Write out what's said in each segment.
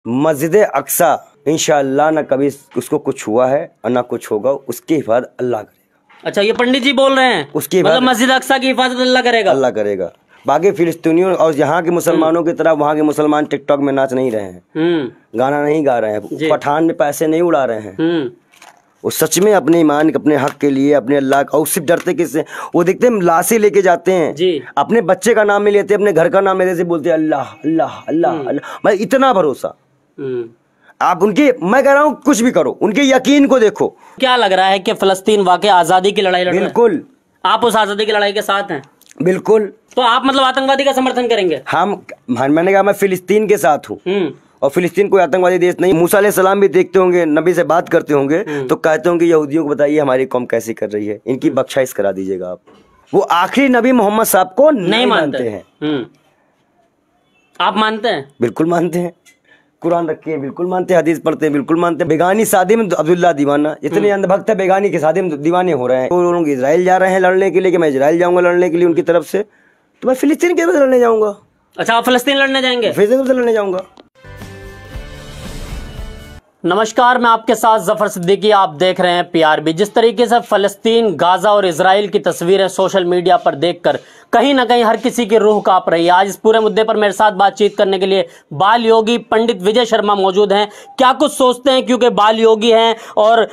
मस्जिद अक्सा इंशाअल्लाह ना कभी उसको कुछ हुआ है और ना कुछ होगा, उसकी हिफाजत अल्लाह करेगा। अच्छा, ये पंडित जी बोल रहे हैं उसकी मतलब मस्जिद अक्सा की हिफाजत अल्लाह करेगा? अल्लाह करेगा। बाकी फिलिस्तीनियों और यहाँ के मुसलमानों की तरह वहाँ के मुसलमान टिकटॉक में नाच नहीं रहे हैं, गाना नहीं गा रहे हैं, पठान में पैसे नहीं उड़ा रहे हैं। वो सच में अपने ईमान, अपने हक के लिए, अपने अल्लाह का, और सिर्फ डरते किससे? वो देखते हैं लाशें लेके जाते हैं जी, अपने बच्चे का नाम नहीं लेते, अपने घर का नाम लेते से बोलते हैं अल्लाह अल्लाह अल्लाह अल्लाह। मैं इतना भरोसा आप उनकी, मैं कह रहा हूँ कुछ भी करो, उनके यकीन को देखो। क्या लग रहा है कि फलस्तीन वाकई आजादी की लड़ाई लड़ रहा है? बिल्कुल। आप उस आजादी की लड़ाई के साथ हैं? बिल्कुल। तो आप मतलब आतंकवादी का समर्थन करेंगे? मैंने कहा मैं फिलिस्तीन के साथ हूँ, और फिलिस्तीन कोई आतंकवादी देश नहीं। मूसा अलैहिस्सलाम भी देखते होंगे, नबी से बात करते होंगे तो कहते होंगे यहूदियों को बताइए हमारी कौम कैसी कर रही है, इनकी बख्शाइश करा दीजिएगा आप। वो आखिरी नबी मोहम्मद साहब को नहीं मानते हैं। आप मानते हैं? बिल्कुल मानते हैं। कुरान रखे हैं, बिल्कुल मानते हैं। हदीस पढ़ते हैं, बिल्कुल मानते हैं। बेगानी शादी में अब्दुल्ला दीवाना, इतने अंधभक्त है बेगानी की शादी में दीवाने हो रहे हैं। वो लोग इजराइल जा रहे हैं लड़ने के लिए कि मैं इजराइल जाऊंगा लड़ने के लिए उनकी तरफ से, तो मैं फिलिस्तीन की तरफ से लड़ने जाऊंगा। अच्छा, आप फिलिस्तीन लड़ने जाएंगे? फिलिस्तीन से लड़ने जाऊंगा। नमस्कार, मैं आपके साथ जफर सिद्दीकी, आप देख रहे हैं पीआरबी। जिस तरीके से फलस्तीन, गाजा और इजराइल की तस्वीरें सोशल मीडिया पर देखकर कहीं ना कहीं हर किसी की रूह कांप रही है। आज इस पूरे मुद्दे पर मेरे साथ बातचीत करने के लिए बाल योगी पंडित विजय शर्मा मौजूद हैं। क्या कुछ सोचते हैं, क्योंकि बाल योगी हैं और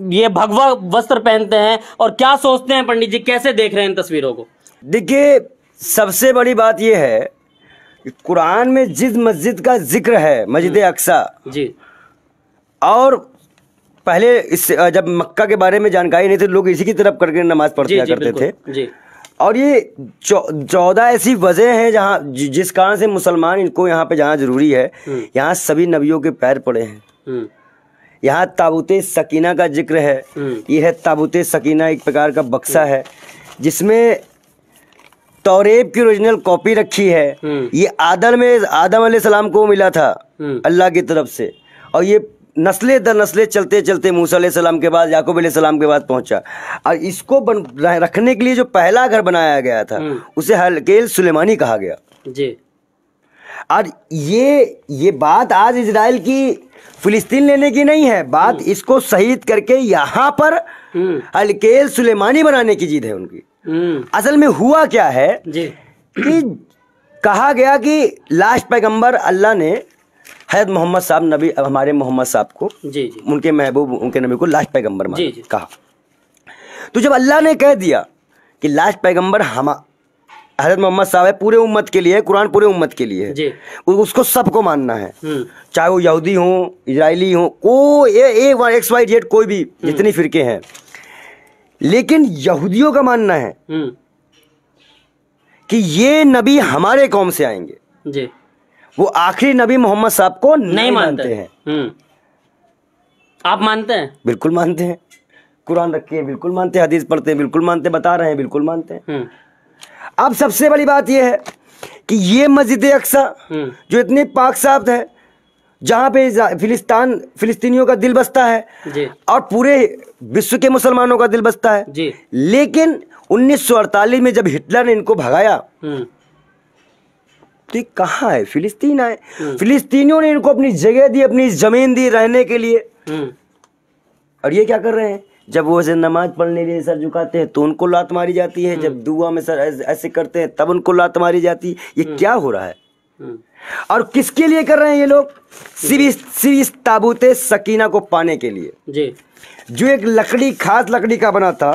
ये भगवा वस्त्र पहनते हैं, और क्या सोचते हैं पंडित जी, कैसे देख रहे हैं इन तस्वीरों को? देखिए, सबसे बड़ी बात यह है कि कुरान में जिस मस्जिद का जिक्र है, मस्जिद अक्सा जी, और पहले इस जब मक्का के बारे में जानकारी नहीं थी, लोग इसी की तरफ करके नमाज पढ़ते करते थे जी। और ये 14 ऐसी वजह हैं जहाँ जिस कारण से मुसलमान इनको यहाँ पे जाना जरूरी है। यहाँ सभी नबियों के पैर पड़े हैं। यहाँ ताबूते सकीना का जिक्र है। ये है ताबूते सकीना, एक प्रकार का बक्सा है जिसमें तौरेब की ओरिजिनल कॉपी रखी है। ये आदम अलैहिस्सलाम को मिला था अल्लाह की तरफ से, और ये नस्ले दर नस्ले चलते चलते मूसा अलैहिस्सलाम के बाद, याकूब अलैहिस्सलाम के बाद पहुंचा। और इसको रखने के लिए जो पहला घर बनाया गया था उसे हलकेल सुलेमानी कहा गया जी। और ये बात आज इजराइल की फिलिस्तीन लेने की नहीं है, बात इसको शहीद करके यहाँ पर हलकेल सुलेमानी बनाने की जिद है उनकी। असल में हुआ क्या है जी, कि कहा गया कि लास्ट पैगंबर अल्लाह ने हज़रत मोहम्मद साहब, नबी हमारे मोहम्मद साहब को जी, उनके महबूब, उनके नबी को लास्ट पैगंबर माना कहा। तो जब अल्लाह ने कह दिया कि लास्ट पैगंबर हज़रत मोहम्मद साहब है, पूरे उम्मत के लिए है, कुरान पूरे उम्मत के लिए है, उसको सबको मानना है, चाहे वो यहूदी हो, इजरायली हो, कोई XYZ कोई भी जितनी फिरके हैं। लेकिन यहूदियों का मानना है कि ये नबी हमारे कौम से आएंगे जी। वो आखिरी नबी मोहम्मद साहब को नहीं मानते हैं। आप मानते हैं? बिल्कुल मानते हैं। कुरान रखे हैं, बिल्कुल मानते हैं। हदीस पढ़ते हैं, बिल्कुल मानते हैं। बता रहे हैं, बिल्कुल मानते हैं। अब सबसे बड़ी बात यह है कि ये मस्जिद अक्सा जो इतनी पाक साफ है, जहां पे फिलिस्तीनियों का दिल बसता है जी, और पूरे विश्व के मुसलमानों का दिल बसता है जी। लेकिन 1948 में जब हिटलर ने इनको भगाया तो कहाँ है? फिलिस्तीन आए। फिलिस्तीनियों ने इनको अपनी जगह दी, अपनी जमीन दी रहने के लिए। और ये क्या कर रहे हैं? जब वो ऐसे नमाज पढ़ने के लिए सर झुकाते हैं तो उनको लात मारी जाती है, जब दुआ में सर ऐसे करते हैं तब उनको लात मारी जाती है। ये क्या हो रहा है? और किसके लिए कर रहे हैं ये लोग? सिर्फ इस ताबूते सकीना को पाने के लिए जी। जो एक लकड़ी, खास लकड़ी का बना था,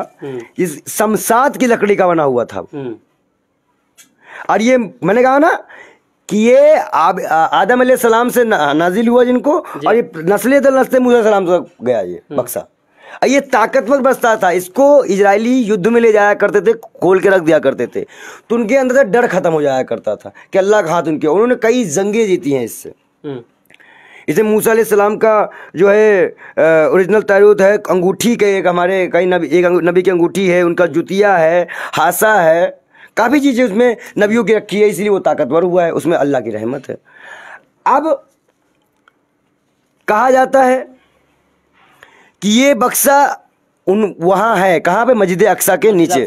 इस शमशाद की लकड़ी का बना हुआ था। और ये मैंने कहा ना कि ये आदम अलैहिस्सलाम से नाजिल हुआ जिनको, और ये नस्ले दर नस्ले मूसा अलैहिस्सलाम तक गया ये बक्सा। ये ताकतवर बस्ता था, इसको इजरायली युद्ध में ले जाया करते थे, खोल के रख दिया करते थे, तो उनके अंदर से डर खत्म हो जाया करता था कि अल्लाह का हाथ उनके। उन्होंने कई जंगें जीती हैं इससे। इसे मूसा अलैहिस्सलाम का जो है ओरिजिनल तारूत है, अंगूठी के एक हमारे कई नबी की अंगूठी है, उनका जुतिया है, हासा है, काफ़ी चीज़ें उसमें नबियों की रखी है, इसलिए वो ताकतवर हुआ है, उसमें अल्लाह की रहमत है। अब कहा जाता है कि ये बक्सा वहाँ है, कहाँ पे? मस्जिद अक्सा के नीचे,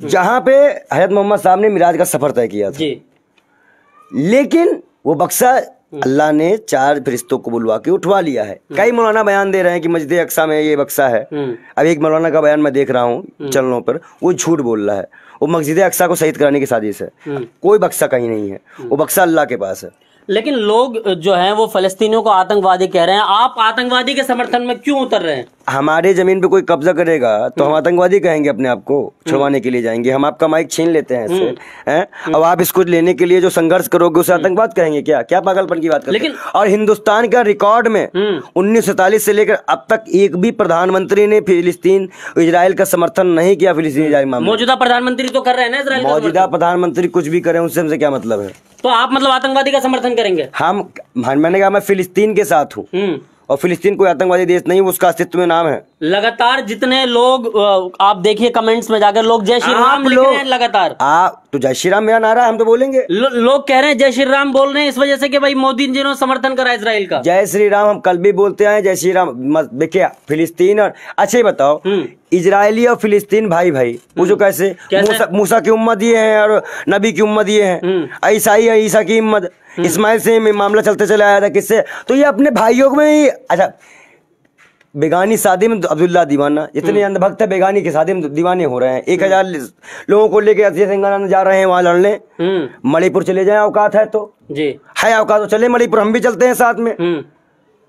जहाँ पे हज़रत मोहम्मद साहब ने मिराज का सफ़र तय किया था। लेकिन वो बक्सा अल्लाह ने 4 फरिश्तों को बुलवा के उठवा लिया है। कई मौलाना बयान दे रहे हैं कि मस्जिद अक्सा में ये बक्सा है। अब एक मौलाना का बयान मैं देख रहा हूँ चैनलों पर, वो झूठ बोल रहा है। वो मस्जिद अक्सा को शहीद कराने की साजिश है। कोई बक्सा कहीं नहीं है, वो बक्सा अल्लाह के पास है। लेकिन लोग जो हैं वो फलस्तीनियों को आतंकवादी कह रहे हैं। आप आतंकवादी के समर्थन में क्यों उतर रहे हैं? हमारे जमीन पे कोई कब्जा करेगा तो हम आतंकवादी कहेंगे, अपने आप को छुड़वाने के लिए जाएंगे। हम आपका माइक छीन लेते हैं इससे, हैं? अब आप इसको लेने के लिए जो संघर्ष करोगे उसे आतंकवाद कहेंगे? क्या पागलपन की बात करते हैं? लेकिन और हिंदुस्तान का रिकॉर्ड में 1947 से लेकर अब तक एक भी प्रधानमंत्री ने फिलिस्तीन इजराइल का समर्थन नहीं किया। फिलिस्तीन इजराइल मामले मौजूदा प्रधानमंत्री तो कर रहे हैं ना इजराइल। मौजूदा प्रधानमंत्री कुछ भी करें उससे हमसे क्या मतलब है? तो आप मतलब आतंकवादी का समर्थन करेंगे? मैंने कहा मैं फिलिस्तीन के साथ हूँ, और फिलिस्तीन कोई आतंकवादी देश नहीं, उसका अस्तित्व में नाम है। लगातार जितने लोग आप देखिए कमेंट्स में जाकर लोग जय श्री राम लिख रहे हैं लगातार। तो जय श्री राम मेरा नारा है, हम तो बोलेंगे। लोग कह रहे हैं जय श्री राम बोल रहे हैं इस वजह से कि भाई मोदी जी ने समर्थन करा इजराइल का। जय श्री राम हम कल भी बोलते हैं, जय श्री राम। देखिए फिलिस्तीन और अच्छा ही बताओ, इजरायली और फिलिस्तीन भाई पूछो कैसे? मूसा की उम्मत ये है और नबी की उम्मत ये है। ईसाई है, ईसा की उम्मत। इस्माइल से मामला चलते चला आया था, किससे? तो ये अपने भाइयों में ही। अच्छा, बेगानी शादी में अब्दुल्ला दीवाना, इतने अंधभक्त है, बेगानी की शादी में दीवाने हो रहे हैं। 1000 लोगों को लेके अजय सिंह जा रहे हैं वहां लड़ने। मणिपुर चले जाए, औकात है तो जी है, औकात तो चले मणिपुर, हम भी चलते हैं साथ में।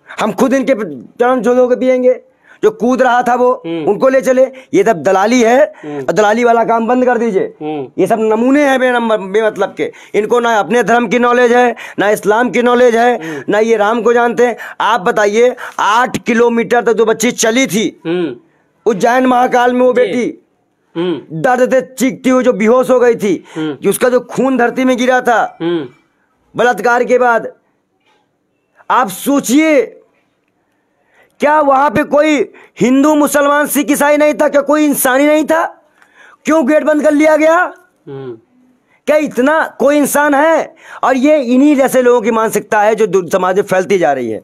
हम खुद इनके चरण छू के पियेंगे। जो कूद रहा था वो उनको ले चले। ये सब दलाली है, और दलाली वाला काम बंद कर दीजिए। ये सब नमूने हैं बेमतलब के। इनको ना अपने धर्म की नॉलेज है, ना इस्लाम की नॉलेज है, ना ये राम को जानते हैं। आप बताइए 8 किलोमीटर तक जो बच्ची चली थी उज्जैन महाकाल में, वो बेटी दर्द से चीखती हुई जो बेहोश हो गई थी, कि उसका जो खून धरती में गिरा था बलात्कार के बाद। आप सोचिए, क्या वहां पे कोई हिंदू मुसलमान सिख ईसाई नहीं था? क्या कोई इंसानी नहीं था? क्यों गेट बंद कर लिया गया? क्या इतना कोई इंसान है? और ये इन्हीं जैसे लोगों की मानसिकता है जो समाज में फैलती जा रही है।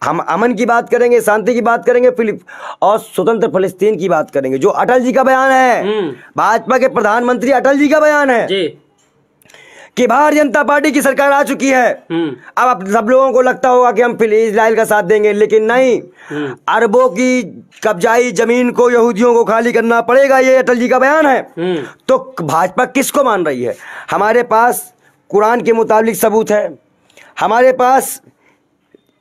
हम अमन की बात करेंगे, शांति की बात करेंगे, और स्वतंत्र फिलिस्तीन की बात करेंगे, जो अटल जी का बयान है, भाजपा के प्रधानमंत्री अटल जी का बयान है कि भारतीय जनता पार्टी की सरकार आ चुकी है। अब सब लोगों को लगता होगा कि हम इजराइल का साथ देंगे, लेकिन नहीं। अरबों की कब्जाई जमीन को यहूदियों को खाली करना पड़ेगा, ये अटल जी का बयान है। तो भाजपा किसको मान रही है? हमारे पास कुरान के मुताबिक सबूत है, हमारे पास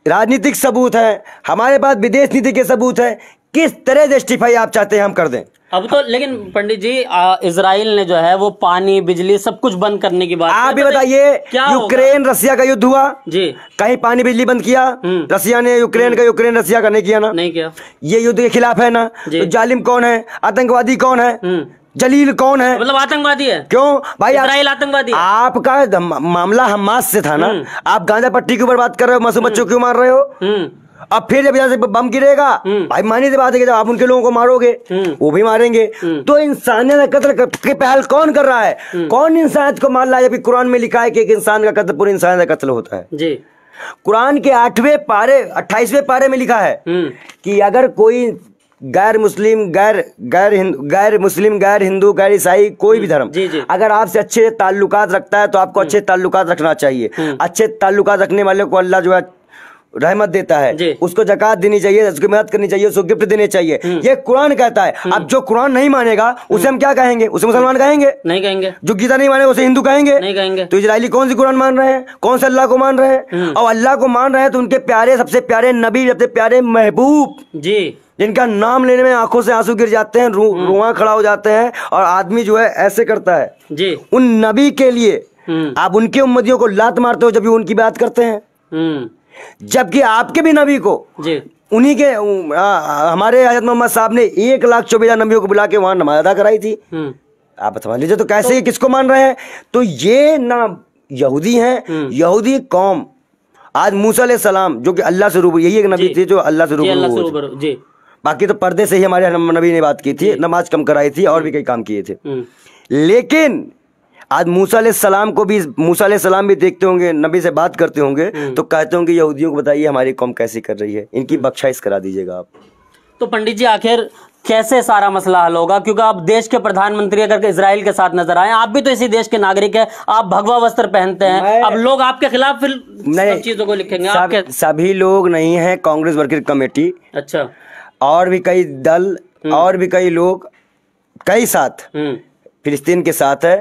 राजनीतिक सबूत है, हमारे पास विदेश नीति के सबूत है। किस तरह जस्टिफाई आप चाहते हैं हम कर दें? अब तो लेकिन पंडित जी इजराइल ने जो है वो पानी बिजली सब कुछ बंद करने की बात। आप भी बताइए, यूक्रेन रसिया का युद्ध हुआ जी, कहीं पानी बिजली बंद किया रसिया ने? यूक्रेन रसिया का नहीं किया ना, नहीं किया। ये युद्ध के खिलाफ है ना? तो जालिम कौन है? आतंकवादी कौन है? जलील कौन है? मतलब आतंकवादी है। क्यों भाई? इजराइल आतंकवादी है। आपका मामला हमास से था ना, आप गांजा पट्टी के ऊपर बात कर रहे हो, मासूम बच्चों क्यों मार रहे हो? अब फिर जब यहाँ से बम गिरेगा, भाई मानी से बात है कि जब आप उनके लोगों को मारोगे वो भी मारेंगे। तो इंसानियत का कत्ल के पहल कौन कर रहा है? कौन इंसानियत को मार रहा है? जबकि कुरान में लिखा है कि एक इंसान का कत्ल पूरी इंसानियत का कत्ल होता है जी। कुरान के 8वें पारे 28वें पारे में लिखा है कि अगर कोई गैर मुस्लिम गैर हिंदू गैर ईसाई कोई भी धर्म अगर आपसे अच्छे ताल्लुकात रखता है तो आपको अच्छे ताल्लुकात रखना चाहिए। अच्छे ताल्लुकात रखने वाले को अल्लाह जो है रहमत देता है, उसको ज़कात देनी चाहिए, उसकी मदद करनी चाहिए, उसको गिफ्ट देने चाहिए। ये कुरान कहता है। अब जो कुरान नहीं मानेगा उसे हम क्या कहेंगे? उसे मुसलमान कहेंगे? नहीं कहेंगे। जो गीता नहीं मानेगा उसे हिंदू कहेंगे? नहीं कहेंगे। तो इजरायली कौन सी कुरान मान रहे हैं? कौन से अल्लाह को मान रहे हैं? और अल्लाह को मान रहे हैं तो उनके प्यारे, सबसे प्यारे नबी, सबसे प्यारे महबूब जी, जिनका नाम लेने में आंखों से आंसू गिर जाते हैं, रुआं खड़ा हो जाते हैं, और आदमी जो है ऐसे करता है जी। उन नबी के लिए आप उनके उम्मतियों को लात मारते हो जब भी उनकी बात करते हैं, जबकि आपके भी नबी को जी उन्हीं के हमारे हज़रत मोहम्मद साहब ने 1,24,000 नबियों को बुला के वहां नमाज अदा कराई थी। आप समझ लीजिए। तो कैसे किसको मान रहे हैं? तो ये ना यहूदी हैं, यहूदी कौम। आज मूसा अलैहिस्सलाम जो कि अल्लाह से रूबरू, यही एक नबी थे जो अल्लाह से रूबरू जी। बाकी तो पर्दे से ही हमारे नबी ने बात की थी, नमाज कम कराई थी, और भी कई काम किए थे। लेकिन आज मूसा अलैहिस्सलाम भी देखते होंगे, नबी से बात करते होंगे तो कहते होंगे यहूदियों को बताइए हमारी कौम कैसी कर रही है, इनकी बख्शाइश करा दीजिएगा आप। तो पंडित जी आखिर कैसे सारा मसला हल होगा? क्योंकि आप देश के प्रधानमंत्री अगर इजराइल के साथ नजर आए, आप भी तो इसी देश के नागरिक हैं, आप भगवा वस्त्र पहनते हैं, अब लोग आपके खिलाफ फिर सब चीजों को लिखेंगे। आपके सभी लोग नहीं है, कांग्रेस वर्किंग कमेटी, अच्छा, और भी कई दल और भी कई लोग कई साथ फिलिस्तीन के साथ है।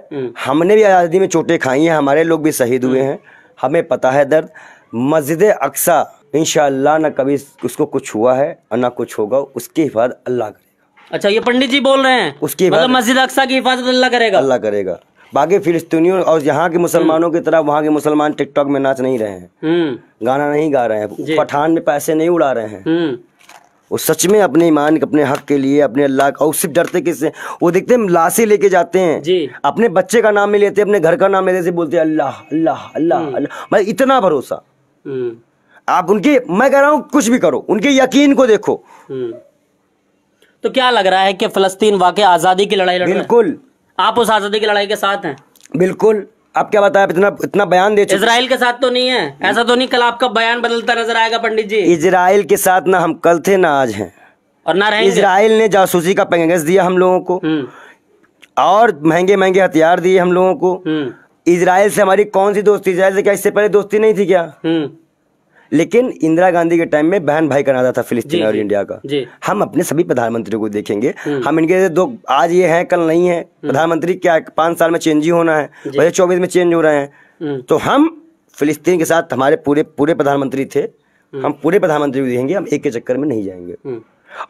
हमने भी आज़ादी में चोटें खाई हैं, हमारे लोग भी शहीद हुए हैं, हमें पता है दर्द। मस्जिद अक्सा इंशाअल्लाह ना कभी उसको कुछ हुआ है और ना कुछ होगा, उसकी हिफाजत अल्लाह करेगा। अच्छा, ये पंडित जी बोल रहे हैं उसकी मतलब मस्जिद अक्सा की हिफाजत अल्लाह करेगा? अल्लाह करेगा। बाकी फिलिस्तीनियों और यहाँ के मुसलमानों की तरह वहाँ के मुसलमान टिकटॉक में नाच नहीं रहे हैं, गाना नहीं गा रहे हैं, पठान में पैसे नहीं उड़ा रहे हैं। वो सच में अपने ईमान, अपने हक के लिए, अपने अल्लाह का, और सिर्फ डरते किससे? वो देखते हैं लाशें लेके जाते हैं जी, अपने बच्चे का नाम में लेते, अपने घर का नाम लेते, बोलते हैं अल्लाह अल्लाह अल्लाह अल्लाह। मैं इतना भरोसा, आप उनके, मैं कह रहा हूँ कुछ भी करो, उनके यकीन को देखो। तो क्या लग रहा है कि फलस्तीन वाकई आजादी की लड़ाई लड़ रहा है? बिल्कुल। आप उस आजादी की लड़ाई के साथ हैं? बिल्कुल। आप क्या बताया, इतना बयान दे चुके। इजराइल के साथ तो नहीं है? ऐसा तो नहीं कल आपका बयान बदलता नजर आएगा पंडित जी? इजराइल के साथ ना हम कल थे ना आज हैं और ना रहेंगे। इजराइल ने जासूसी का पैकेज दिया हम लोगों को और महंगे महंगे हथियार दिए हम लोगों को। इजराइल से हमारी कौन सी दोस्ती? इजराइल से क्या इससे पहले दोस्ती नहीं थी क्या? लेकिन इंदिरा गांधी के टाइम में बहन भाई का नाता था फिलिस्तीन और इंडिया का। हम अपने सभी प्रधानमंत्रियों को देखेंगे, हम इनके दो आज ये हैं कल नहीं है प्रधानमंत्री, क्या 5 साल में चेंज ही होना है, 2024 में चेंज हो रहे हैं। तो हम फिलिस्तीन के साथ, हमारे पूरे प्रधानमंत्री थे, हम पूरे प्रधानमंत्री को देखेंगे, हम एक के चक्कर में नहीं जाएंगे।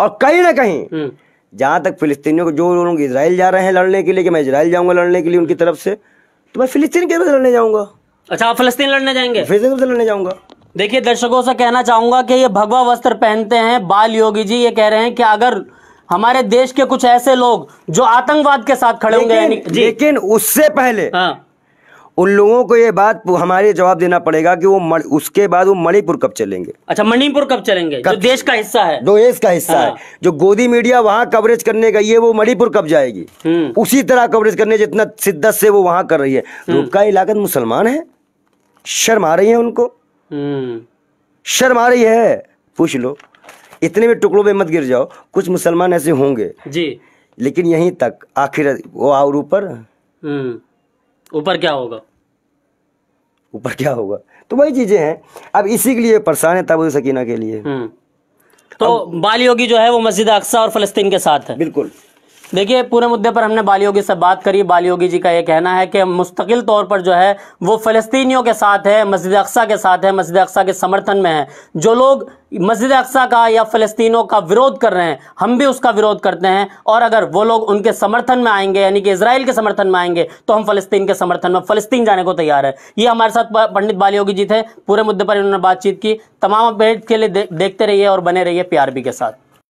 और कहीं ना कहीं जहां तक फिलिस्तीनियों को, जो लोग इजराइल जा रहे हैं लड़ने के लिए कि मैं इजराइल जाऊंगा लड़ने के लिए उनकी तरफ से, तो मैं फिलिस्तीन के तरफ लड़ने जाऊंगा। अच्छा, आप फिलिस्तीन लड़ने जाएंगे? फिलिस्तीन से लड़ने जाऊंगा। देखिए, दर्शकों से कहना चाहूंगा कि ये भगवा वस्त्र पहनते हैं बाल योगी जी, ये कह रहे हैं कि अगर हमारे देश के कुछ ऐसे लोग जो आतंकवाद के साथ खड़े होंगे, लेकिन उससे पहले उन लोगों को ये बात हमारे जवाब देना पड़ेगा कि वो उसके बाद वो मणिपुर कब चलेंगे। अच्छा, मणिपुर कब चलेंगे? जो देश का हिस्सा है, जो देश का हिस्सा है, जो गोदी मीडिया वहां कवरेज करने गई है, वो मणिपुर कब जाएगी? उसी तरह कवरेज करने जितना शिद्दत से वो वहां कर रही है। रुका इलाका मुसलमान है, शर्म आ रही है उनको, शर्म आ रही है, पूछ लो। इतने में टुकड़ों पे मत गिर जाओ, कुछ मुसलमान ऐसे होंगे जी, लेकिन यहीं तक आखिर वो। और ऊपर ऊपर क्या होगा? ऊपर क्या होगा? तो वही चीजें हैं। अब इसी के लिए परेशान है ताबूत सकीना के लिए। तो बाल योगी जो है वो मस्जिद अक्सा और फलस्तीन के साथ है। बिल्कुल। देखिए, पूरे मुद्दे पर हमने बाल योगी से बात करी। बाल योगी जी का यह कहना है कि मुस्तकिल तौर पर जो है वो फलस्तीनियों के साथ है, मस्जिद अक्सा के साथ है, मस्जिद अक्सा के समर्थन में है। जो लोग मस्जिद अक्सा का या फलस्तीनों का विरोध कर रहे हैं, हम भी उसका विरोध करते हैं, और अगर वो लोग उनके समर्थन में आएंगे, यानी कि इजराइल के समर्थन में आएंगे, तो हम फलस्तीन के समर्थन में फलस्तीन जाने को तैयार है। ये हमारे साथ पंडित बाल योगी जी थे, पूरे मुद्दे पर इन्होंने बातचीत की। तमाम अपडेट के लिए देखते रहिए और बने रहिए PRB के साथ।